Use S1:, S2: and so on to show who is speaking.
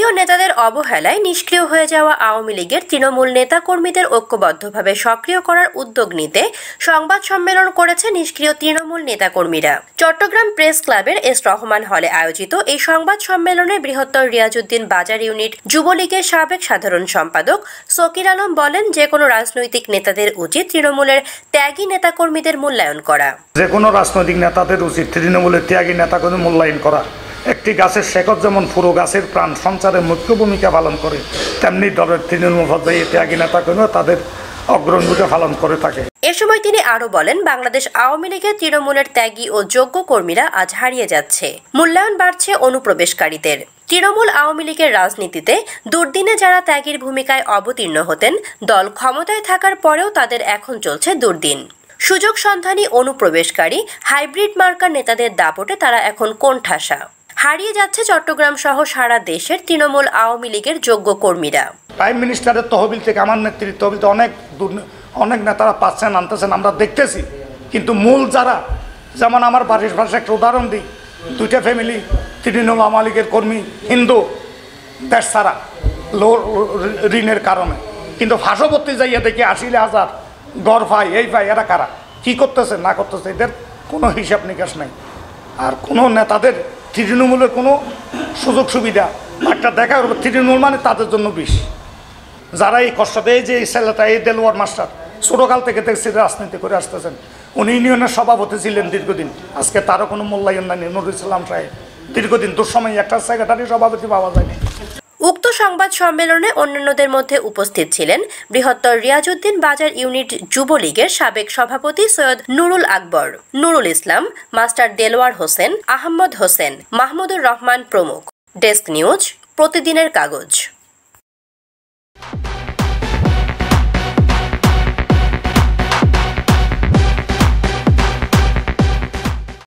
S1: দলীয় নেতাদের অবহেলায় নিষ্ক্রিয় হয়ে যাওয়া আওয়ামী লীগের তৃণমূল নেতাকর্মীদের ঐক্যবদ্ধভাবে সক্রিয় করার উদ্যোগ নিতে সংবাদ সম্মেলন করেছে নিষ্ক্রিয় তৃণমূল নেতাকর্মীরা। চট্টগ্রাম প্রেস ক্লাবের এস রহমান হলে আয়োজিত এই সংবাদ সম্মেলনে বৃহত্তর রিয়াজউদ্দিন বাজার ইউনিট যুবলীগের সাবেক সাধারণ সম্পাদক সকির আলম বলেন, যে কোনো রাজনৈতিক নেতাদের উচিত তৃণমূলের ত্যাগী নেতাকর্মীদের মূল্যায়ন করা।
S2: যে কোনো রাজনৈতিক নেতাদের উচিত তৃণমূলের ত্যাগী নেতাকর্মী মূল্যায়ন করা। একটি গাছের শেকড় যেমন পুরো গাছের প্রাণ সঞ্চারে মুখ্য ভূমিকা পালন করে, তেমনি দলের তৃণমূল পর্যায়ে ত্যাগী নেতাকর্মীরা তাদের অগ্রণী ভূমিকা পালন করে থাকে।
S1: এ সময় তিনি আরো বলেন, বাংলাদেশ আওয়ামী লীগের তৃণমূলের ত্যাগী ও যোগ্য কর্মীরা আজ হারিয়ে যাচ্ছে। মূল্যায়ন বাড়ছে অনুপ্রবেশকারীদের। তৃণমূল আওয়ামী লীগের রাজনীতিতে দুর্দিনে যারা ত্যাগীর ভূমিকায় অবতীর্ণ হতেন, দল ক্ষমতায় থাকার পরেও তাদের এখন চলছে দুর্দিন। সুযোগ সন্ধানী অনুপ্রবেশকারী হাইব্রিড মার্কার নেতাদের দাপটে তারা এখন কোণঠাসা। হারিয়ে যাচ্ছে চট্টগ্রাম সহ সারা দেশের তৃণমূল আওয়ামী লীগের যোগ্য কর্মীরা।
S2: প্রাইম মিনিস্টারের তহবিল থেকে আমার নেতৃত্ব তহবিল অনেক নেতারা পাচ্ছেন, আনতেছেন, আমরা দেখতেছি। কিন্তু মূল যারা, যেমন আমার বাড়ির পাশে একটা উদাহরণ দিই, 2টা ফ্যামিলি তৃণমূল আওয়ামী লীগের কর্মী, হিন্দু, দেশ ছাড়া ঋণের কারণে, কিন্তু ফাঁসবর্তী যাইয়া দেখি 80,000 গড় পাই, এই পাই, এরা কারা, কী করতেছে না করতেছে, এদের কোনো হিসাব নিকাশ নেই। আর কোনো নেতাদের তৃণমূলের কোনো সুযোগ সুবিধা একটা দেখা করবে, তৃণমূল মানে তাদের জন্য বিষ। যারা এই কষ্ট দেয়, যে এই ছেলেটা, এই দেলোয়ার মাস্টার ছোটোকাল থেকে দেখছি রাজনীতি করে আসতেছেন, উনি ইউনিয়নের সভাপতি ছিলেন দীর্ঘদিন, আজকে তারও কোনো মূল্যায়ন নাই। নুরুল ইসলাম সাহেব দীর্ঘদিন, দুঃসময় একটা সেক্রেটারি সভাপতি পাওয়া যায়নি।
S1: উক্ত সংবাদ সম্মেলনে অন্যান্যদের মধ্যে উপস্থিত ছিলেন বৃহত্তর রিয়াজউদ্দিন বাজার ইউনিট যুবলীগের সাবেক সভাপতি সৈয়দ নুরুল আকবর, নুরুল ইসলাম, মাস্টার দেলোয়ার হোসেন, আহমদ হোসেন, মাহমুদুর রহমান প্রমুখ। ডেস্ক নিউজ, প্রতিদিনের কাগজ।